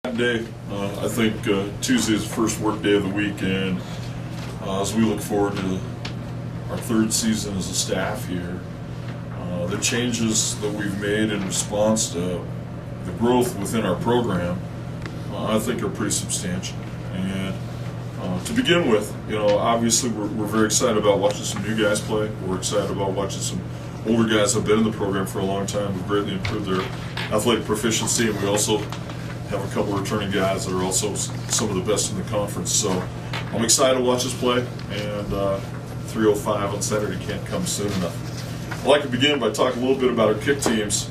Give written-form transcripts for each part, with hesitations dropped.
Day. I think Tuesday is the first work day of the week, and as we look forward to our third season as a staff here, the changes that we've made in response to the growth within our program, I think are pretty substantial. And to begin with, obviously we're very excited about watching some new guys play. We're excited about watching some older guys that have been in the program for a long time who've greatly improved their athletic proficiency, and we also have a couple of returning guys that are also some of the best in the conference. So I'm excited to watch us play, and 3:05 on Saturday can't come soon enough. I'd like to begin by talking a little bit about our kick teams.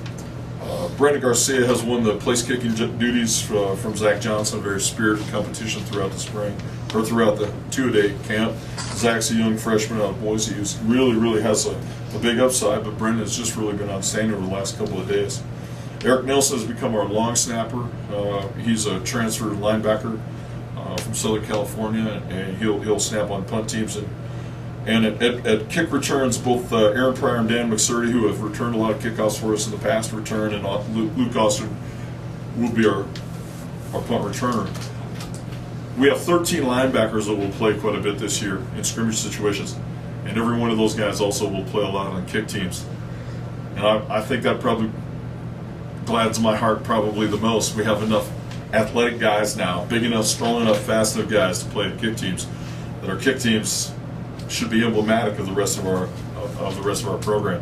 Brandon Garcia has won the place kicking duties from Zach Johnson, a very spirited competition throughout the spring, or throughout the two-a-day camp. Zach's a young freshman out of Boise who really has a big upside, but Brandon has just really been outstanding over the last couple of days. Eric Nelson has become our long snapper. He's a transfer linebacker from Southern California, and he'll snap on punt teams. And at kick returns, both Aaron Pryor and Dan McSurdy, who have returned a lot of kickoffs for us in the past, return, and Luke Austin will be our punt returner. We have 13 linebackers that will play quite a bit this year in scrimmage situations, and every one of those guys also will play a lot on kick teams. And I think that probably glads my heart probably the most. We have enough athletic guys now, big enough, strong enough, fast enough guys to play kick teams, that our kick teams should be emblematic of the rest of our program.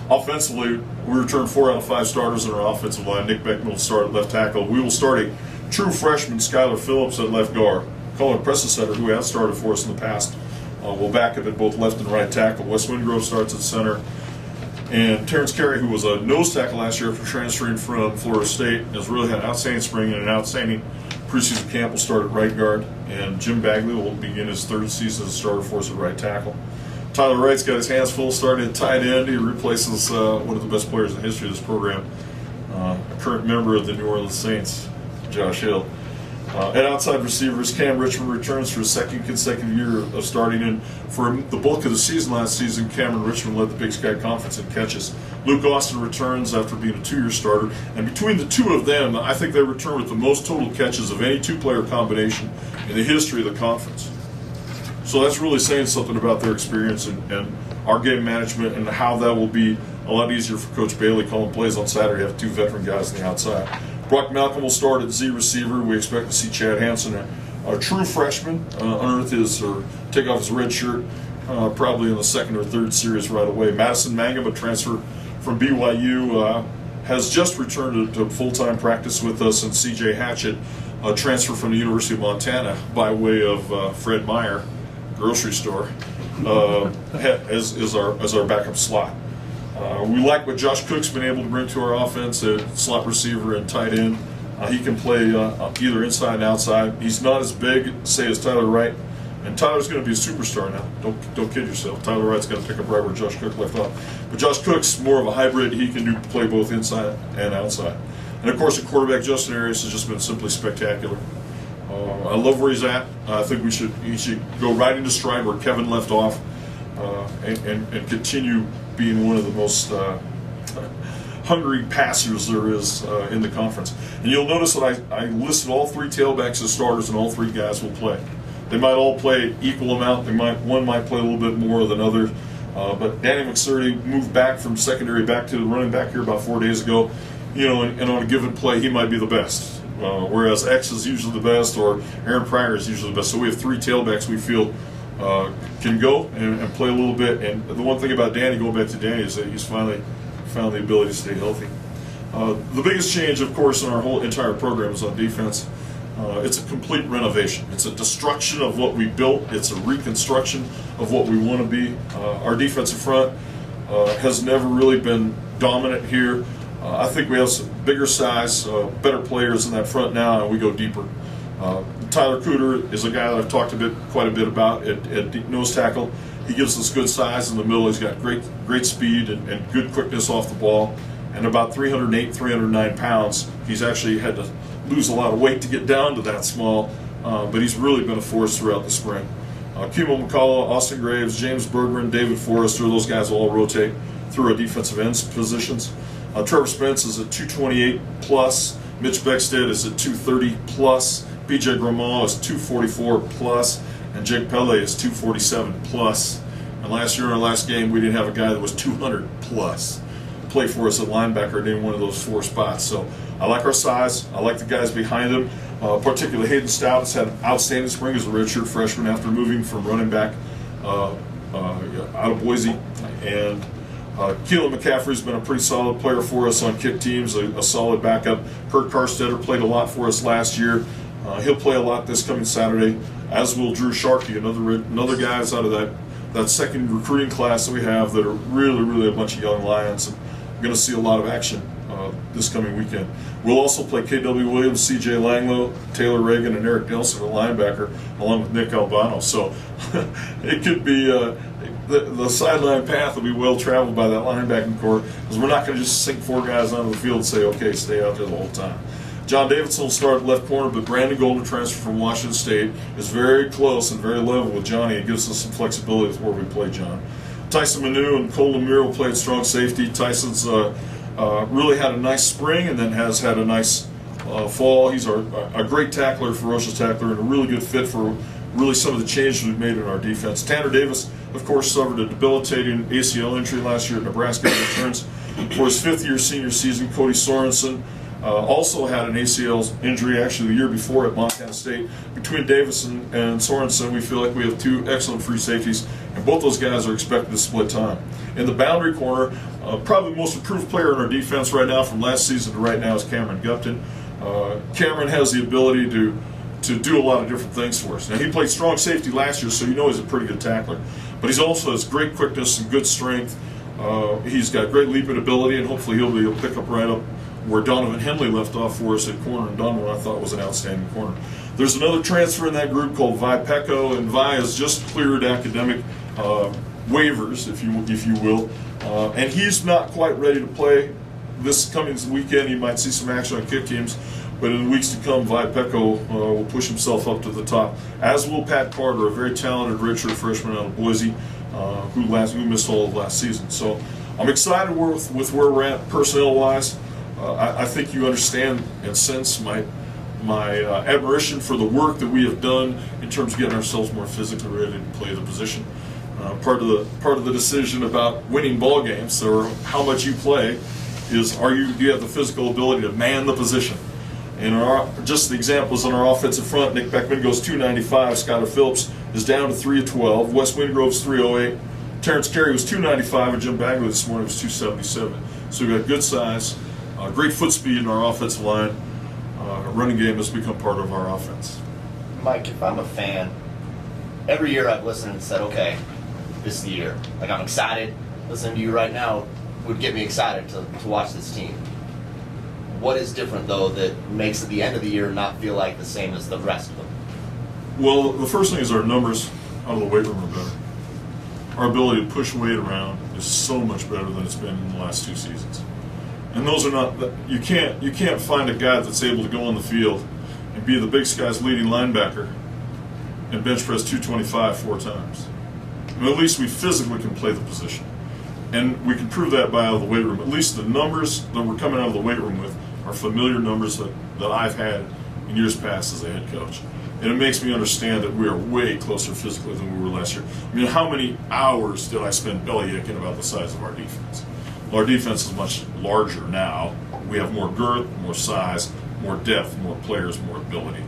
Offensively, we returned 4 out of 5 starters in our offensive line. Nick Beckman will start at left tackle. We will start a true freshman, Skylar Phillips, at left guard. Colin Pressasetter, who has started for us in the past, will back up at both left and right tackle. Wes Wingrove starts at center. And Terrence Carey, who was a nose tackle last year after transferring from Florida State, has really had an outstanding spring and an outstanding preseason camp, will start at right guard. And Jim Bagley will begin his third season as a starter for us at right tackle. Tyler Wright's got his hands full starting at tight end. He replaces one of the best players in the history of this program, a current member of the New Orleans Saints, Josh Hill. At outside receivers, Cam Richmond returns for his second consecutive year of starting, and for the bulk of the season last season, Cameron Richmond led the Big Sky Conference in catches. Luke Austin returns after being a 2-year starter, and between the two of them, I think they return with the most total catches of any two-player combination in the history of the conference. So that's really saying something about their experience and our game management, and how that will be a lot easier for Coach Bailey calling plays on Saturday. Have 2 veteran guys on the outside. Brock Malcolm will start at Z receiver. We expect to see Chad Hansen, a true freshman, unearth his or take off his red shirt probably in the second or third series right away. Madison Mangum, a transfer from BYU, has just returned to full-time practice with us, and CJ Hatchett, a transfer from the University of Montana by way of Fred Meyer grocery store, is our backup slot. We like what Josh Cook's been able to bring to our offense at slot receiver and tight end. He can play either inside and outside. He's not as big, say, as Tyler Wright, and Tyler's going to be a superstar now. Don't kid yourself. Tyler Wright's going to pick up right where Josh Cook left off. But Josh Cook's more of a hybrid. He can play both inside and outside. And of course, the quarterback Justin Arias has just been simply spectacular. I love where he's at. I think he should go right into stride where Kevin left off, and continue being one of the most hungry passers there is in the conference. And you'll notice that I listed all 3 tailbacks as starters, and all 3 guys will play. They might all play equal amount. One might play a little bit more than others. But Danny McSurdy moved back from secondary back to the running back here about 4 days ago. And on a given play, he might be the best. Whereas X is usually the best, or Aaron Pryor is usually the best. So we have 3 tailbacks we feel can go and play a little bit. And the one thing about Danny, going back to Danny, is that he's finally found the ability to stay healthy. The biggest change, of course, in our whole entire program is on defense. It's a complete renovation. It's a destruction of what we built. It's a reconstruction of what we want to be. Our defensive front has never really been dominant here. I think we have some bigger size, better players in that front now, and we go deeper. Tyler Cooter is a guy that I've talked quite a bit about at nose tackle. He gives us good size in the middle. He's got great speed and good quickness off the ball. And about 308, 309 pounds. He's actually had to lose a lot of weight to get down to that small, but he's really been a force throughout the spring. Kimo McCullough, Austin Graves, James Bergeron, David Forrester, those guys will all rotate through our defensive ends positions. Trevor Spence is a 228 plus, Mitch Beckstead is at 230 plus. PJ Grimaud is 244 plus. And Jake Pele is 247 plus. And last year in our last game, we didn't have a guy that was 200 plus play for us at linebacker in any one of those 4 spots. So I like our size. I like the guys behind him. Particularly Hayden Stout has had an outstanding spring as a redshirt freshman after moving from running back out of Boise. And Keelan McCaffrey's been a pretty solid player for us on kick teams, a solid backup. Kurt Karstetter played a lot for us last year. He'll play a lot this coming Saturday, as will Drew Sharkey, another guys out of that second recruiting class that we have that are really a bunch of young Lions. And we're going to see a lot of action this coming weekend. We'll also play K.W. Williams, C.J. Langlo, Taylor Reagan, and Eric Nelson, a linebacker, along with Nick Albano. So it could be the sideline path will be well traveled by that linebacking core, because we're not going to just sink 4 guys onto the field and say, okay, stay out there the whole time. John Davidson will start at left corner, but Brandon Golden, transfer from Washington State, is very close and very level with Johnny. It gives us some flexibility with where we play John. Tyson Manu and Cole Lemire will play at strong safety. Tyson's really had a nice spring and then has had a nice fall. He's a great tackler, ferocious tackler, and a really good fit for really some of the changes we've made in our defense. Tanner Davis, of course, suffered a debilitating ACL injury last year at Nebraska. He returns for his 5th-year senior season. Cody Sorensen also had an ACL injury actually the year before at Montana State. Between Davis and Sorensen, we feel like we have 2 excellent free safeties, and both those guys are expected to split time. In the boundary corner, probably the most improved player in our defense right now from last season to right now is Cameron Gupton. Cameron has the ability to do a lot of different things for us. Now, he played strong safety last year, so you know he's a pretty good tackler. But he's also has great quickness and good strength. He's got great leaping ability, and hopefully he'll be able to pick up right up where Donovan Henley left off for us at corner, and Donovan I thought was an outstanding corner. There's another transfer in that group called Vi Pecco, and Vi has just cleared academic waivers, if you will, and he's not quite ready to play this coming weekend. He might see some action on kick teams, but in the weeks to come, Vi Pecco will push himself up to the top, as will Pat Carter, a very talented redshirt freshman out of Boise, who missed all of last season. So I'm excited with where we're at personnel-wise. I think you understand and sense my admiration for the work that we have done in terms of getting ourselves more physically ready to play the position. Part of the decision about winning ball games, or how much you play, is do you have the physical ability to man the position? And just the examples on our offensive front, Nick Beckman goes 295, Skylar Phillips is down to 312, Wes Wingrove's 308, Terrence Carey was 295, and Jim Bagley this morning was 277. So we've got good size, great foot speed in our offensive line. Running game has become part of our offense. Mike, if I'm a fan, every year I've listened and said, okay, this is the year. Like, I'm excited. Listening to you right now would get me excited to watch this team. What is different, though, that makes at the end of the year not feel like the same as the rest of them? Well, the first thing is our numbers out of the weight room are better. Our ability to push weight around is so much better than it's been in the last 2 seasons. And those are not, you can't find a guy that's able to go on the field and be the Big Sky's leading linebacker and bench press 225 4 times. I mean, at least we physically can play the position. And we can prove that by out of the weight room. At least the numbers that we're coming out of the weight room with are familiar numbers that I've had in years past as a head coach. And it makes me understand that we are way closer physically than we were last year. I mean, how many hours did I spend bellyaching about the size of our defense? Well, our defense is much larger now. We have more girth, more size, more depth, more players, more ability.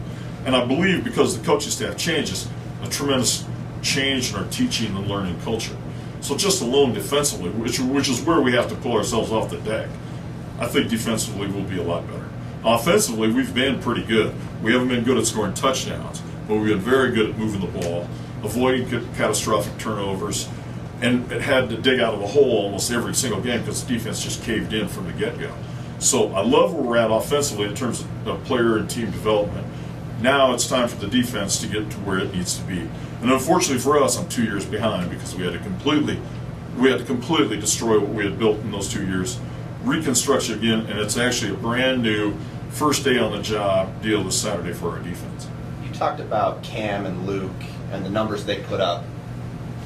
And I believe because the coaching staff changes, a tremendous change in our teaching and learning culture. So just alone defensively, which is where we have to pull ourselves off the deck, I think defensively we'll be a lot better. Offensively, we've been pretty good. We haven't been good at scoring touchdowns, but we've been very good at moving the ball, avoiding catastrophic turnovers, and it had to dig out of a hole almost every single game because the defense just caved in from the get-go. So I love where we're at offensively in terms of player and team development. Now it's time for the defense to get to where it needs to be. And unfortunately for us, I'm 2 years behind because we had to completely destroy what we had built in those 2 years, reconstruct it again, and it's actually a brand new first day on the job deal this Saturday for our defense. You talked about Cam and Luke and the numbers they put up.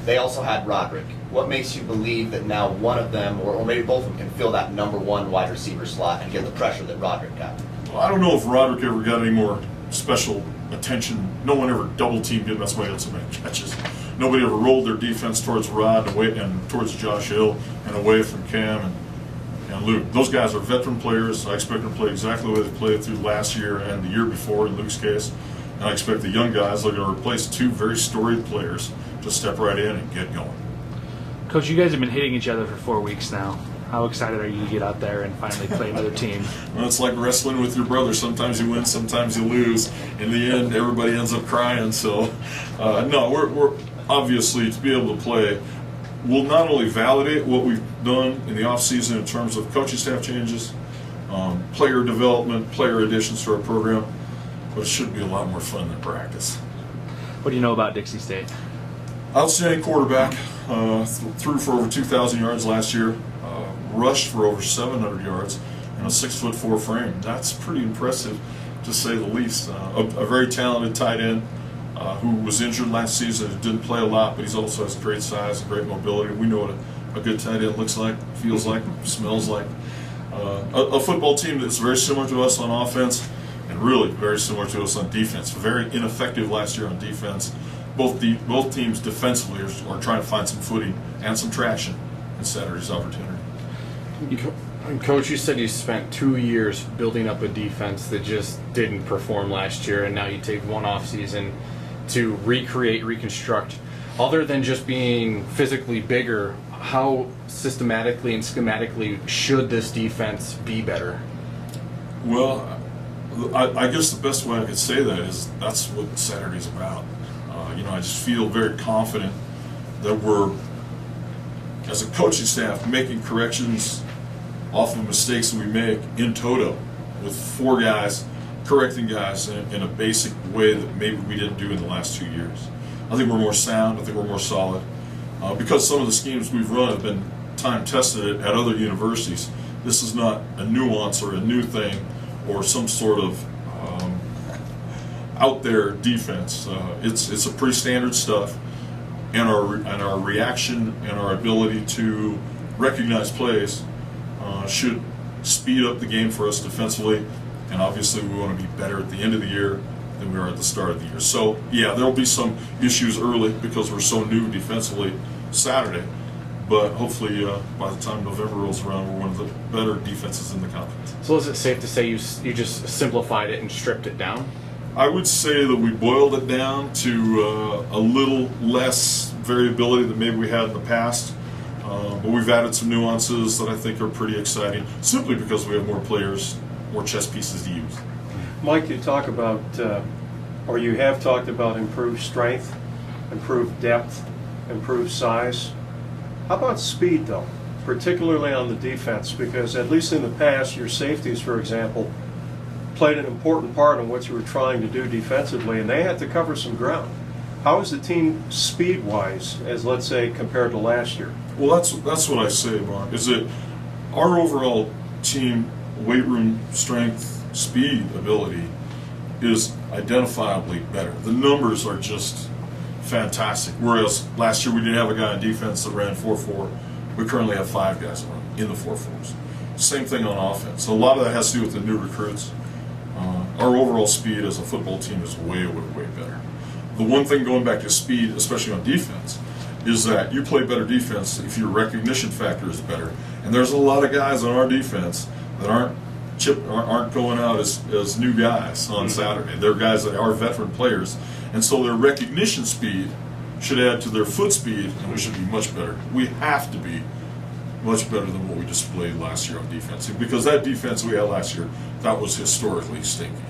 They also had Roderick. What makes you believe that now one of them, or maybe both of them, can fill that number 1 wide receiver slot and get the pressure that Roderick got? I don't know if Roderick ever got any more special attention. No one ever double teamed him. That's why he had so many catches. Nobody ever rolled their defense towards Rod and towards Josh Hill and away from Cam and Luke. Those guys are veteran players. I expect them to play exactly the way they played through last year and the year before in Luke's case. And I expect the young guys that are going to replace two very storied players to step right in and get going. Coach, you guys have been hitting each other for 4 weeks now. How excited are you to get out there and finally play another team? Well, it's like wrestling with your brother. Sometimes you win, sometimes you lose. In the end, everybody ends up crying. So, no, we're obviously, to be able to play will not only validate what we've done in the offseason in terms of coaching staff changes, player development, player additions to our program, but it should be a lot more fun than practice. What do you know about Dixie State? Outstanding quarterback, threw for over 2,000 yards last year, rushed for over 700 yards, and a 6'4" frame. That's pretty impressive, to say the least. A very talented tight end who was injured last season, didn't play a lot, but he also has great size and great mobility. We know what a good tight end looks like, feels like, smells like. A football team that's very similar to us on offense and really very similar to us on defense. Very ineffective last year on defense. Both teams defensively are trying to find some footing and some traction in Saturday's opportunity. Coach, you said you spent 2 years building up a defense that just didn't perform last year, and now you take one off season to reconstruct. Other than just being physically bigger, how systematically and schematically should this defense be better? Well, I guess the best way I could say that is that's what Saturday's about. I just feel very confident that we're, as a coaching staff, making corrections off of mistakes that we make in toto, with 4 guys correcting guys in a basic way that maybe we didn't do in the last 2 years. I think we're more sound. I think we're more solid. Because some of the schemes we've run have been time-tested at other universities, this is not a nuance or a new thing or some sort of out there defense. It's a pretty standard stuff, and our reaction and our ability to recognize plays should speed up the game for us defensively. And obviously, we want to be better at the end of the year than we are at the start of the year. So yeah, there'll be some issues early because we're so new defensively Saturday. But hopefully, by the time November rolls around, we're one of the better defenses in the conference. So is it safe to say you just simplified it and stripped it down? I would say that we boiled it down to a little less variability than maybe we had in the past. But we've added some nuances that I think are pretty exciting, simply because we have more players, more chess pieces to use. Mike, you talk about, or you have talked about improved strength, improved depth, improved size. How about speed, though, particularly on the defense? Because at least in the past, your safeties, for example, played an important part in what you were trying to do defensively, and they had to cover some ground. How is the team speed-wise, as let's say, compared to last year? Well, that's what I say, Mark, is that our overall team weight room strength, speed ability is identifiably better. The numbers are just fantastic. Whereas last year we didn't have a guy on defense that ran 4.4. We currently have 5 guys that run in the 4.4s. Same thing on offense. So a lot of that has to do with the new recruits. Our overall speed as a football team is way better. The one thing going back to speed, especially on defense, is that you play better defense if your recognition factor is better. And there's a lot of guys on our defense that aren't going out as new guys on Saturday. They're guys that are veteran players, and so their recognition speed should add to their foot speed, and we should be much better. We have to be much better than what we displayed last year on defense, because that defense we had last year, that was historically stinky.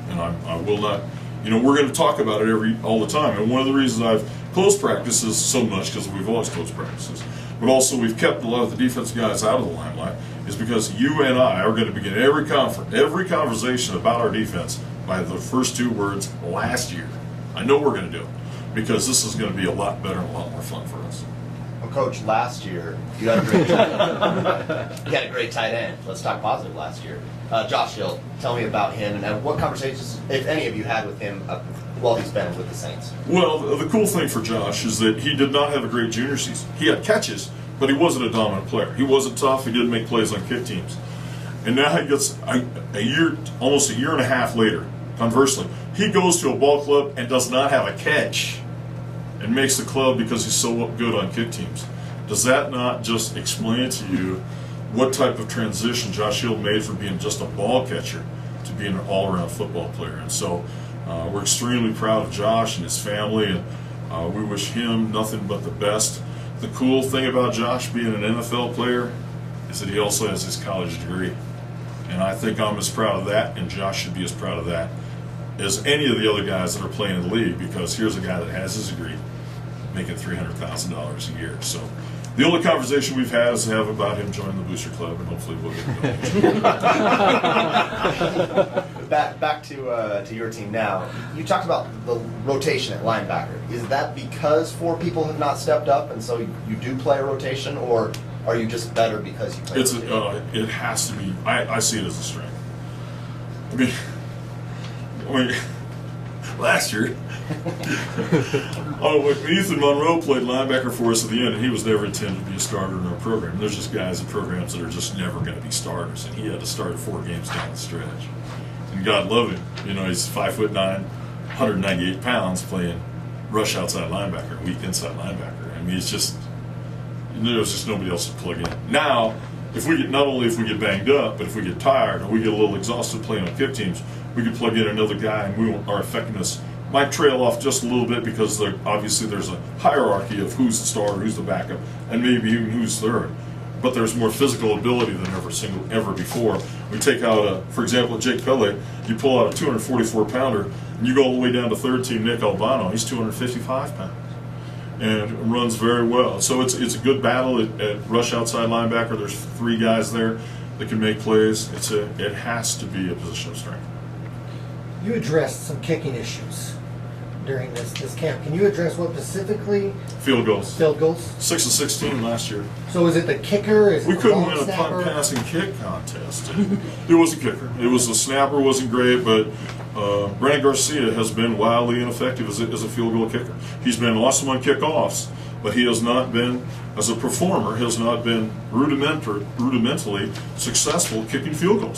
And I will not, we're going to talk about it all the time. And one of the reasons I've closed practices so much, because we've always closed practices, but also we've kept a lot of the defense guys out of the limelight, is because you and I are going to begin every conversation about our defense by the first 2 words, last year. I know we're going to do it, because this is going to be a lot better and a lot more fun for us. Well, Coach, last year you had a great tight end. You had a great tight end. Let's talk positive last year. Josh Hill, tell me about him and what conversations, if any of you, had with him while he's been with the Saints. Well, the cool thing for Josh is that he did not have a great junior season. He had catches, but he wasn't a dominant player. He wasn't tough. He didn't make plays on kick teams. And now he gets a year, almost a year and a half later, conversely, he goes to a ball club and does not have a catch and makes the club because he's so good on kick teams. Does that not just explain to you what type of transition Josh Hill made from being just a ball catcher to being an all-around football player? And so we're extremely proud of Josh and his family, and we wish him nothing but the best. The cool thing about Josh being an NFL player is that he also has his college degree. And I think I'm as proud of that, and Josh should be as proud of that as any of the other guys that are playing in the league, because here's a guy that has his degree making $300,000 a year. So the only conversation we've had is to have about him joining the Booster Club, and hopefully we'll get it done. Back to your team now. You talked about the rotation at linebacker. Is that because 4 people have not stepped up, and so you do play a rotation, or are you just better because you play? It has to be. I see it as a strength. I mean, last year, when Ethan Monroe played linebacker for us at the end, and he was never intended to be a starter in our program. And there's just guys in programs that are just never going to be starters, and he had to start 4 games down the stretch. And God love him. You know, he's 5'9", 198 pounds, playing rush outside linebacker, weak inside linebacker. I mean, it's just, there's just nobody else to plug in. Now, not only if we get banged up, but if we get tired or we get a little exhausted playing on kick teams, we can plug in another guy, and our effectiveness might trail off just a little bit, because obviously there's a hierarchy of who's the starter, who's the backup, and maybe even who's third. But there's more physical ability than ever before. We take out, for example, Jake Pele. You pull out a 244-pounder, and you go all the way down to third team Nick Albano. He's 255 pounds and runs very well. So it's a good battle at rush outside linebacker. There's 3 guys there that can make plays. It has to be a position of strength. You addressed some kicking issues during this camp. Can you address what specifically? Field goals. Field goals. 6 of 16 last year. So is it the kicker? Is it We the couldn't long win a snapper? punt, pass, and kick contest. It was a kicker. It was a snapper. Wasn't great, but Brandon Garcia has been wildly ineffective as a field goal kicker. He's been awesome on kickoffs, but he has not been, as a performer, has not been rudimentally successful kicking field goals.